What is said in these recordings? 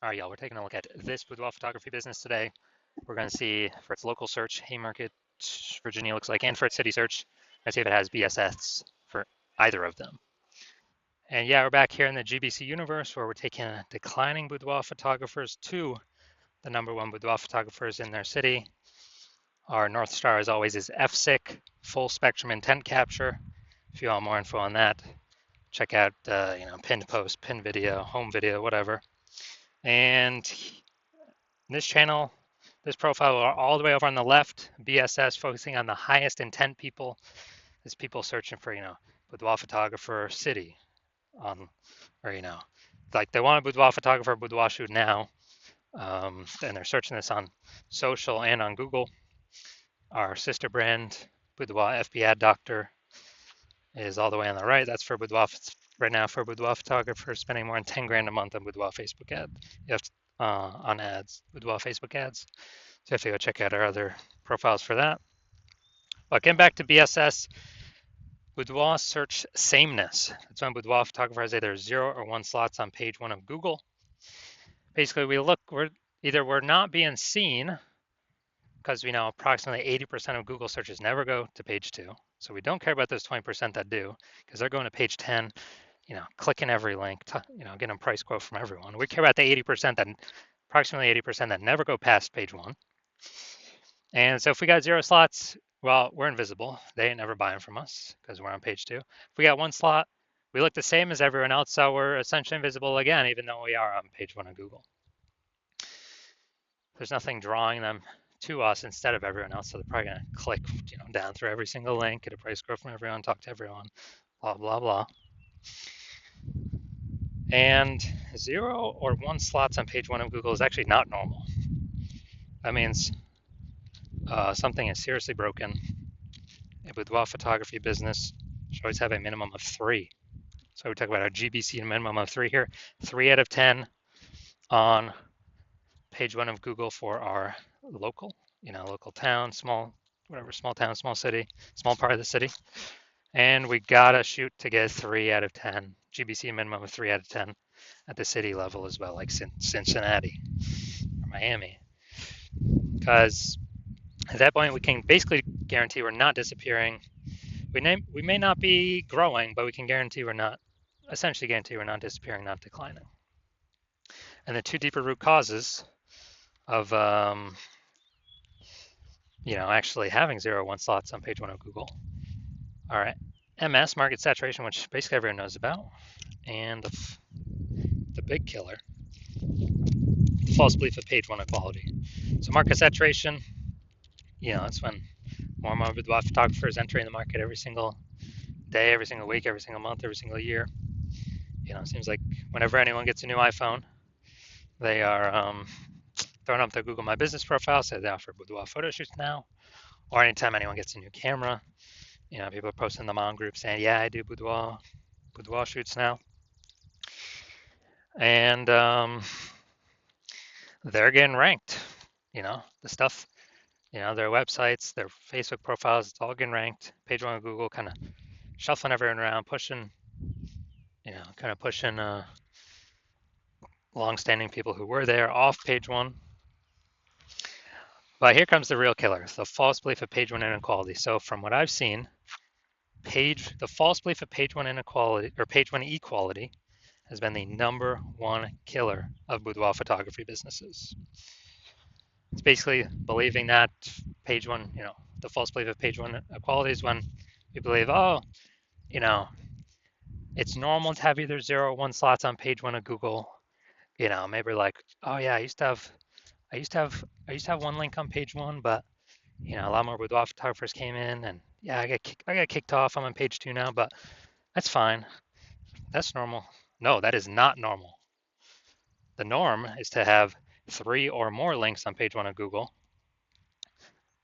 All right, y'all, we're taking a look at this boudoir photography business today. We're going to see for its local search, Haymarket, Virginia looks like, and for its city search, let's see if it has BSS for either of them. And yeah, we're back here in the GBC universe where we're taking declining boudoir photographers to the #1 boudoir photographers in their city. Our North Star, as always, is FSIC, full spectrum intent capture. If you want more info on that, check out pinned post, pinned video, home video, whatever. And this channel, this profile all the way over on the left, BSS, focusing on the highest intent people. Is people searching for, boudoir photographer city or, like they want a boudoir photographer, boudoir shoot now. And they're searching this on social and on Google. Our sister brand, Boudoir FB Ad Doctor, is all the way on the right. That's for boudoir right now for boudoir photographers spending more than 10 grand a month on boudoir Facebook ad. You have to, on ads, boudoir Facebook ads. So if you go check out our other profiles for that. But getting back to BSS, boudoir search sameness. That's when boudoir photographer has either 0 or 1 slots on page 1 of Google. Basically, we're not being seen because we know approximately 80% of Google searches never go to page 2. So we don't care about those 20% that do because they're going to page 10, clicking every link, getting a price quote from everyone. We care about the 80% that approximately 80% that never go past page 1. And so if we got 0 slots, well, we're invisible. They ain't never buying from us because we're on page 2. If we got 1 slot, we look the same as everyone else, so we're essentially invisible again, even though we are on page 1 of Google. There's nothing drawing them to us instead of everyone else, so they're probably gonna click, down through every single link, get a price quote from everyone, talk to everyone, blah blah blah. And 0 or 1 slots on page 1 of Google is actually not normal. That means something is seriously broken. A boudoir photography business should always have a minimum of 3. So we talk about our GBC minimum of 3 here. 3 out of 10 on page 1 of Google for our local, local town, small town, small city, small part of the city. And we gotta shoot to get 3 out of 10. GBC minimum of 3 out of 10 at the city level as well, like Cincinnati or Miami. Because at that point, we can basically guarantee we're not disappearing. We may not be growing, but we can essentially guarantee we're not disappearing, not declining. And the 2 deeper root causes of actually having 0 or 1 slots on page 1 of Google are MS, market saturation, which basically everyone knows about, and the big killer, the false belief of page 1 equality. So market saturation, that's when more and more boudoir photographers entering the market every single day, every single week, every single month, every single year. It seems like whenever anyone gets a new iPhone, they are throwing up their Google My Business profile, say they offer boudoir photo shoots now, or anytime anyone gets a new camera, people are posting them on groups saying, yeah, I do boudoir shoots now. And they're getting ranked, the stuff, their websites, their Facebook profiles, it's all getting ranked. Page 1 of Google kind of shuffling everyone around, pushing long-standing people who were there off page 1. But here comes the real killer, the false belief of page 1 inequality. So from what I've seen, the false belief of page 1 inequality or page 1 equality has been the #1 killer of boudoir photography businesses. It's basically believing that page 1, the false belief of page 1 equality is when you believe, it's normal to have either 0 or 1 slots on page 1 of Google. Maybe like, oh yeah, I used to have 1 link on page 1, but a lot more boudoir photographers came in, and yeah, I got kicked off. I'm on page 2 now, but that's fine. That's normal. No, that is not normal. The norm is to have 3 or more links on page 1 of Google.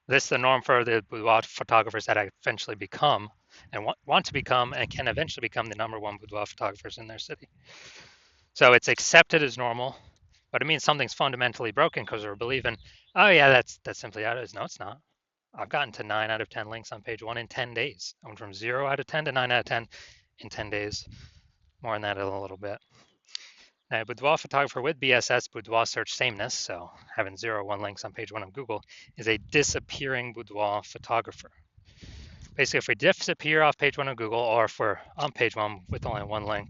This is the norm for the boudoir photographers that eventually become and want to become and can eventually become the #1 boudoir photographers in their city. So it's accepted as normal, but it means something's fundamentally broken because we're believing, oh yeah, that's simply how it is. No, it's not. I've gotten to 9 out of 10 links on page 1 in 10 days. I went from 0 out of 10 to 9 out of 10 in 10 days. More on that in a little bit. Boudoir photographer with BSS, boudoir search sameness, so having 0, 1 links on page 1 of Google, is a disappearing boudoir photographer. Basically, if we disappear off page 1 of Google, or if we're on page 1 with only 1 link,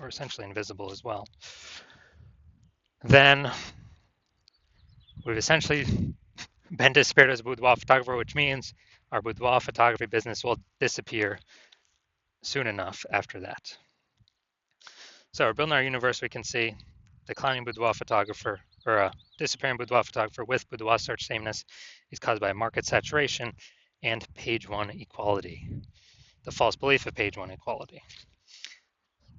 or essentially invisible as well, then we've essentially been disappeared as a boudoir photographer, which means our boudoir photography business will disappear soon enough after that. So we're building our universe. We can see declining boudoir photographer, or a disappearing boudoir photographer with boudoir search sameness is caused by market saturation and page 1 equality, the false belief of page 1 equality.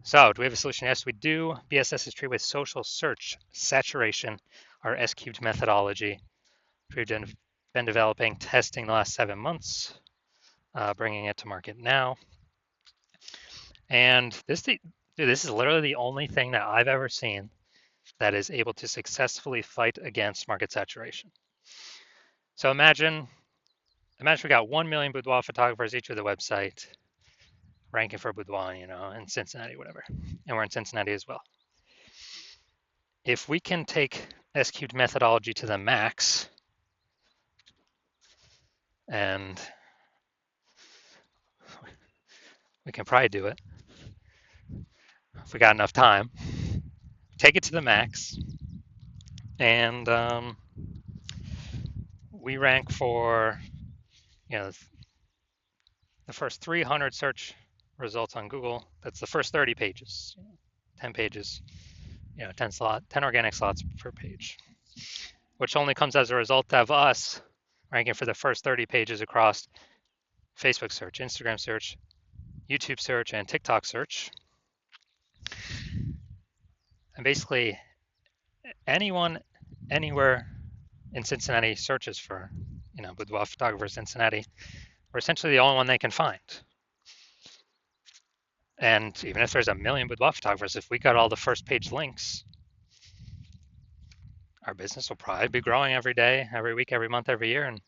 So do we have a solution? Yes, we do. BSS is treated with social search saturation, our S-cubed methodology. We've been developing, testing the last 7 months, bringing it to market now. And this is literally the only thing that I've ever seen that is able to successfully fight against market saturation. So imagine we got 1 million boudoir photographers each with a website ranking for boudoir, in Cincinnati, whatever. And we're in Cincinnati as well. If we can take S-cubed methodology to the max, and we can probably do it if we got enough time, take it to the max, and we rank for, the first 300 search results on Google. That's the first 30 pages, 10 pages, 10 organic slots per page, which only comes as a result of us ranking for the first 30 pages across Facebook search, Instagram search, YouTube search, and TikTok search. And basically, anyone, anywhere in Cincinnati searches for, boudoir photographer Cincinnati, we're essentially the only one they can find. And even if there's 1 million boudoir photographers, if we got all the first page links, our business will probably be growing every day, every week, every month, every year, and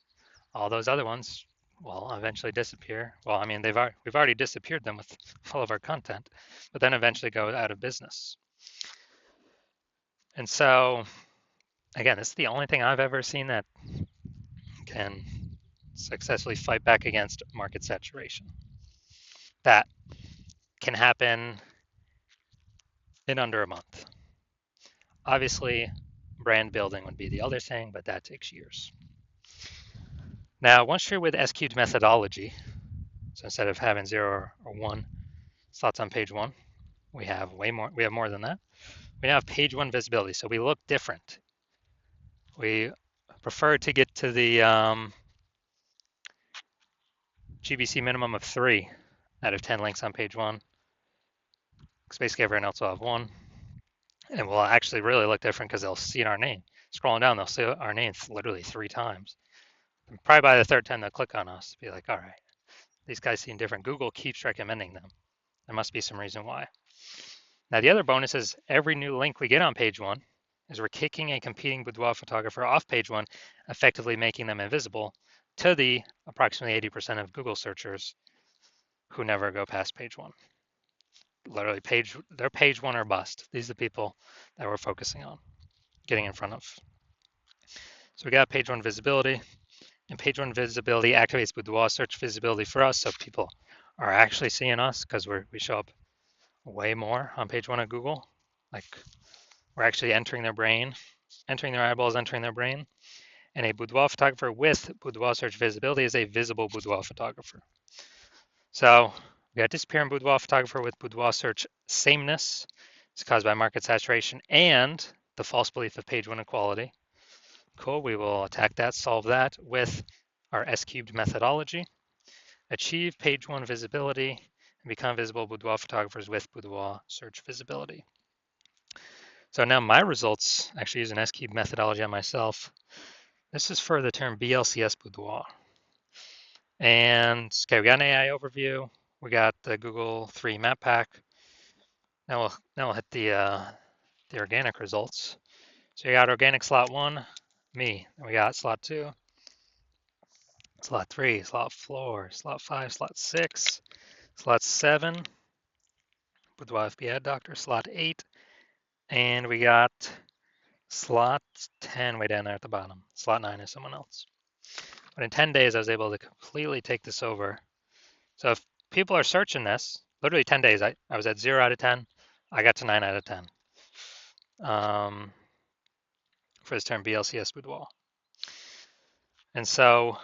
all those other ones will eventually disappear. Well, I mean, we've already disappeared them with all of our content, but then eventually go out of business. And so, again, this is the only thing I've ever seen that can successfully fight back against market saturation. That can happen in under a month. Obviously, brand building would be the other thing, but that takes years. Now, once you're with S-cubed methodology, so instead of having 0 or 1 slots on page 1, we have more than that. We now have page 1 visibility, so we look different. We prefer to get to the GBC minimum of 3 out of 10 links on page 1, because basically everyone else will have 1. And we'll actually really look different because they'll see our name. Scrolling down, they'll see our name literally 3 times. And probably by the 3rd time, they'll click on us, be like, all right, these guys seem different. Google keeps recommending them. There must be some reason why. Now, the other bonus is every new link we get on page 1 is we're kicking a competing boudoir photographer off page 1, effectively making them invisible to the approximately 80% of Google searchers who never go past page 1. Literally, they're page 1 or bust. These are the people that we're focusing on, getting in front of. So we got page 1 visibility, and page 1 visibility activates boudoir search visibility for us, so people are actually seeing us because we show up way more on page 1 of Google. Like, we're actually entering their brain, entering their eyeballs, entering their brain. And a boudoir photographer with boudoir search visibility is a visible boudoir photographer. So we got disappearing boudoir photographer with boudoir search sameness. It's caused by market saturation and the false belief of page 1 equality. Cool, we will attack that, solve that with our S-cubed methodology. Achieve page 1 visibility and become visible boudoir photographers with boudoir search visibility. So now my results, actually use an S-cubed methodology on myself. This is for the term BLCS boudoir. And okay, we got an AI overview. We got the Google 3 map pack. Now we'll hit the organic results. So you got organic slot 1, me. And we got slot 2, slot 3, slot 4, slot 5, slot 6, slot 7, boudoir FB ad doctor, slot 8, And we got slot 10 way down there at the bottom. Slot 9 is someone else. But in 10 days, I was able to completely take this over. So if people are searching this, literally 10 days, I was at 0 out of 10. I got to 9 out of 10 for this term BLCS Boudoir. And so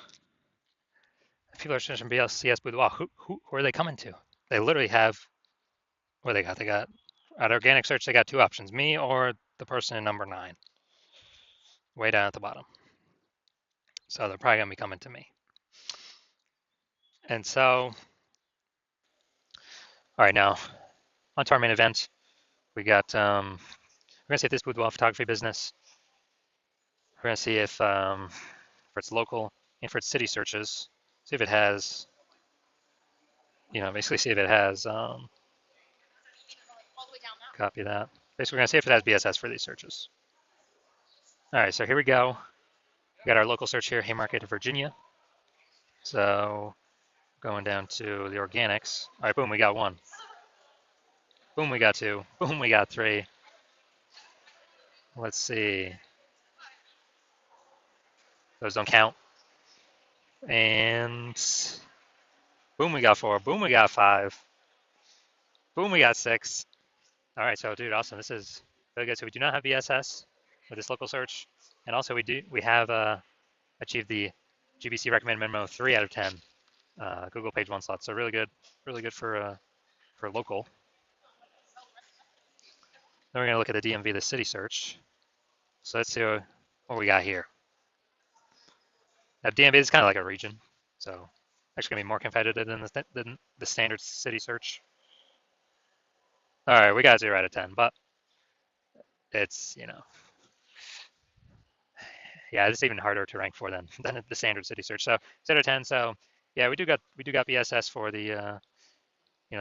if people are searching BLCS Boudoir, who are they coming to? They literally have, what they got? They got, at organic search, they got two options, me or the person in number 9, way down at the bottom. So they're probably going to be coming to me. And so, all right, now on to our main event. We got, we're going to see if this boudoir photography business, we're going to see if for its local and for its city searches, see if it has, basically see if it has, copy that. Basically, we're going to see if it has BSS for these searches. All right, so here we go. We got our local search here, Haymarket, Virginia. So going down to the organics. All right, boom, we got 1. Boom, we got 2. Boom, we got 3. Let's see. Those don't count. And boom, we got 4. Boom, we got 5. Boom, we got 6. All right, so dude, awesome. This is really good. So we do not have BSS with this local search, and also we have achieved the GBC recommended minimum of 3 out of 10 Google page 1 slots. So really good for local. Then we're gonna look at the DMV, the city search. So let's see what we got here. Now DMV is kind of like a region, so actually gonna be more competitive than the standard city search. All right, we got 0 out of 10, but it's yeah, it's even harder to rank for than the standard city search. So 0 out of 10. So yeah, we do got BSS for the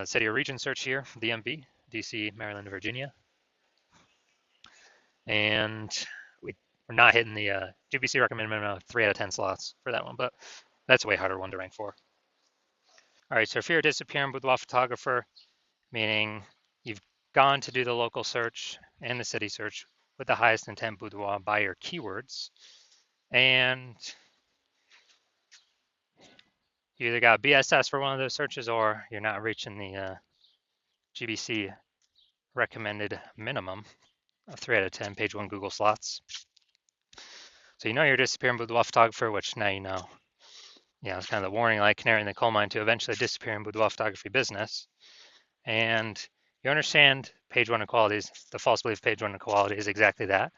city or region search here, DMV, DC, Maryland, Virginia, and we're not hitting the GBC recommended minimum of 3 out of 10 slots for that one, but that's a way harder one to rank for. All right, so if you're a disappearing boudoir photographer, meaning you've gone to do the local search and the city search with the highest intent boudoir by your keywords, and you either got BSS for one of those searches or you're not reaching the GBC recommended minimum of 3 out of 10 page 1 Google slots. So you're disappearing boudoir photographer, which now you know. Yeah, it's kind of the warning like canary in the coal mine to eventually disappear in boudoir photography business. And you understand page 1 equality, the false belief page 1 equality is exactly that,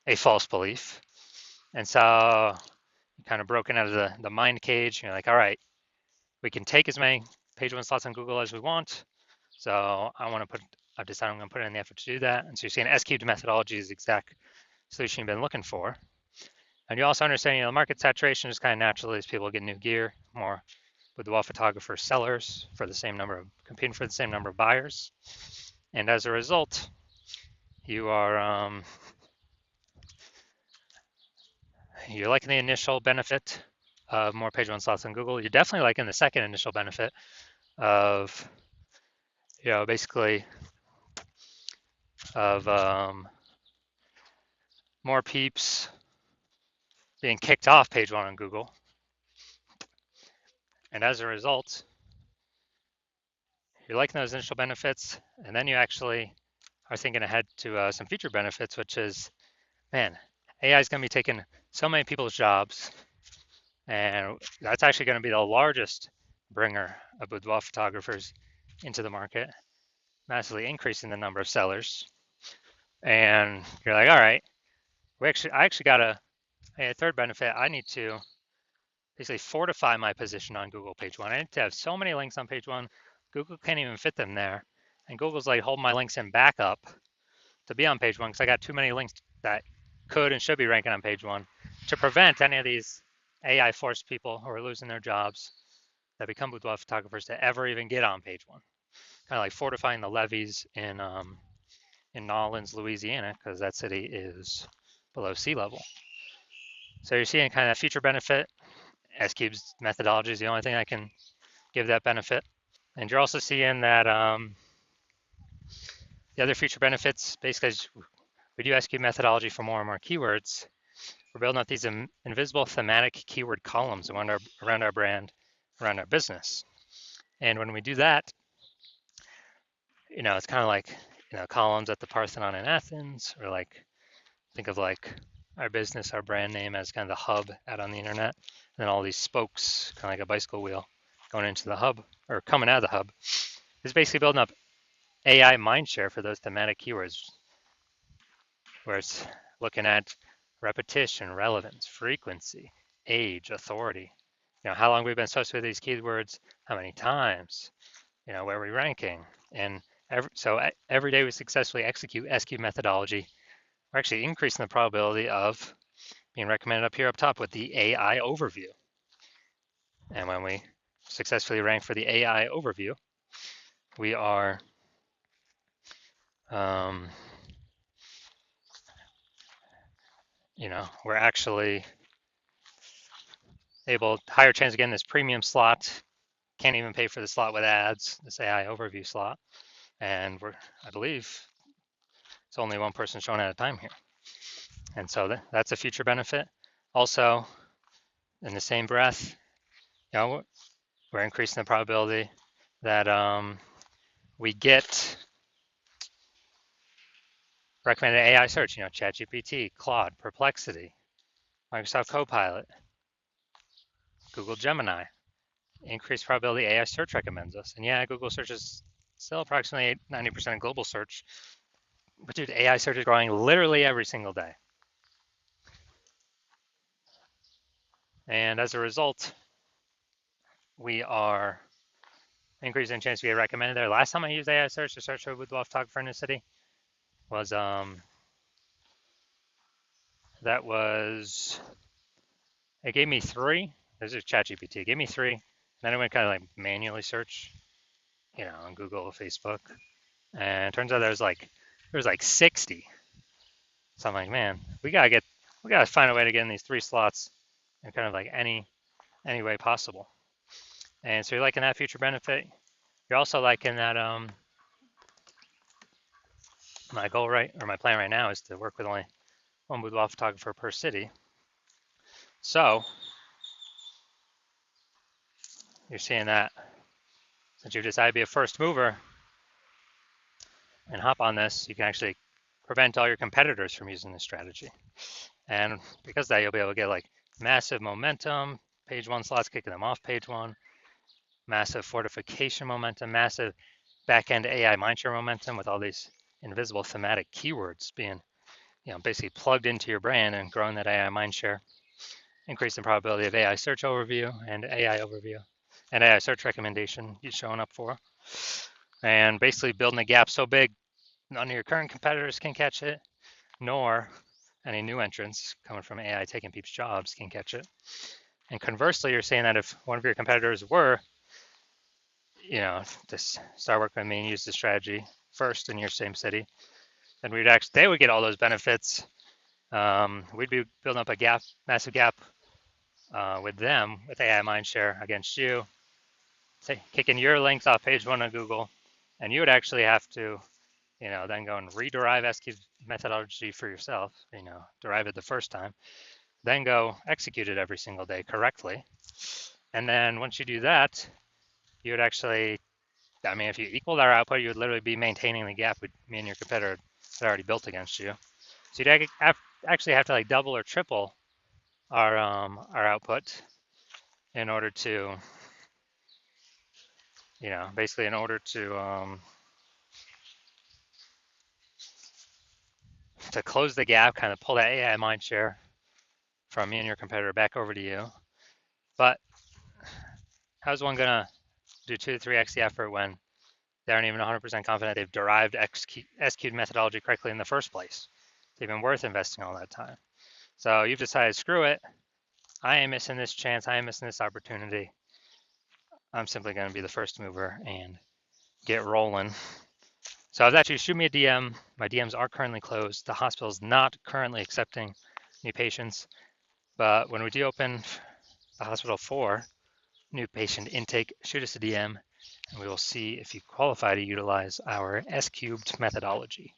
a false belief. And so you're kind of broken out of the mind cage. You're like, all right, we can take as many page 1 slots on Google as we want. So I've decided I'm going to put in the effort to do that. And so you're seeing S-cubed methodology is the exact solution you've been looking for. And you also understand, the market saturation is kind of naturally as people get new gear, more boudoir photographer sellers competing for the same number of buyers. And as a result, you are you're liking the initial benefit of more page 1 slots on Google. You're definitely liking the second initial benefit of basically of more peeps being kicked off page 1 on Google. And as a result, you're liking those initial benefits, and then you actually are thinking ahead to some future benefits, which is, man, AI is going to be taking so many people's jobs, and that's actually going to be the largest bringer of boudoir photographers into the market, massively increasing the number of sellers. And you're like, all right, I actually got a third benefit. I need to basically fortify my position on Google page 1. I need to have so many links on page 1, Google can't even fit them there. And Google's like, hold my links in backup to be on page 1 because I got too many links that could and should be ranking on page 1 to prevent any of these AI forced people who are losing their jobs that become boudoir photographers to ever even get on page 1. Kind of like fortifying the levees in Nolens, Louisiana, because that city is below sea level. So you're seeing kind of future benefit. S-Cube's methodology is the only thing that can give that benefit. And you're also seeing that The other future benefits, basically, as we do SQ methodology for more and more keywords, we're building up these invisible thematic keyword columns around our brand, around our business. And when we do that, it's kind of like, columns at the Parthenon in Athens, or like, think of like our business, our brand name as kind of the hub out on the internet, and then all these spokes, kind of like a bicycle wheel, going into the hub or coming out of the hub. It's basically building up AI mindshare for those thematic keywords, where it's looking at repetition, relevance, frequency, age, authority. How long we've been associated with these keywords, how many times, where we're ranking. And every day we successfully execute SQ methodology, we're actually increasing the probability of being recommended up top with the AI overview. And when we successfully rank for the AI overview, we are we're actually able, higher chance of getting this premium slot. Can't even pay for the slot with ads, this AI overview slot. And I believe it's only one person showing at a time here. And so that's a future benefit. Also, in the same breath, we're increasing the probability that we get recommended AI search, ChatGPT, Claude, Perplexity, Microsoft Copilot, Google Gemini. Increased probability AI search recommends us. And yeah, Google search is still approximately 90% of global search. But dude, AI search is growing literally every single day. And as a result, we are increasing the chance to get recommended there. Last time I used AI search to search for a boudoir photographer in the city was it gave me 3. This is ChatGPT. It gave me 3. Then I went kind of like manually search, on Google, Facebook, and it turns out there was like 60. So I'm like, man, we gotta find a way to get in these 3 slots in kind of like any way possible. And so you're liking that future benefit. You're also liking that my plan right now is to work with only one boudoir photographer per city. So you're seeing that since you've decided to be a first mover and hop on this, you can actually prevent all your competitors from using this strategy. And because of that, you'll be able to get like massive momentum, page 1 slots, kicking them off page 1, massive fortification momentum, massive back-end AI mindshare momentum with all these invisible thematic keywords being, basically plugged into your brand and growing that AI mindshare, increasing the probability of AI search overview and AI search recommendation you're showing up for, and basically building a gap so big none of your current competitors can catch it, nor any new entrants coming from AI taking people's jobs can catch it. And conversely, you're saying that if one of your competitors were, to start working with me and use the strategy first in your same city, then they would get all those benefits. We'd be building up a massive gap with them with AI mindshare against you, kicking your links off page 1 of Google, and you would actually have to, then go and rederive SQ methodology for yourself, derive it the first time, then go execute it every single day correctly. And then once you do that, you would actually, if you equaled our output, you would literally be maintaining the gap with me and your competitor that already built against you. So you'd actually have to like double or triple our output in order to, basically in order to close the gap, kind of pull that AI mindshare from me and your competitor back over to you. But how's one gonna do 2 to 3x the effort when they aren't even 100% confident they've derived SQ methodology correctly in the first place? It's even worth investing all that time. So you've decided, screw it. I am missing this chance. I am missing this opportunity. I'm simply going to be the first mover and get rolling. So I was actually, shoot me a DM. My DMs are currently closed. The hospital is not currently accepting new patients. But when we do open the hospital for new patient intake, shoot us a DM and we will see if you qualify to utilize our S-cubed methodology.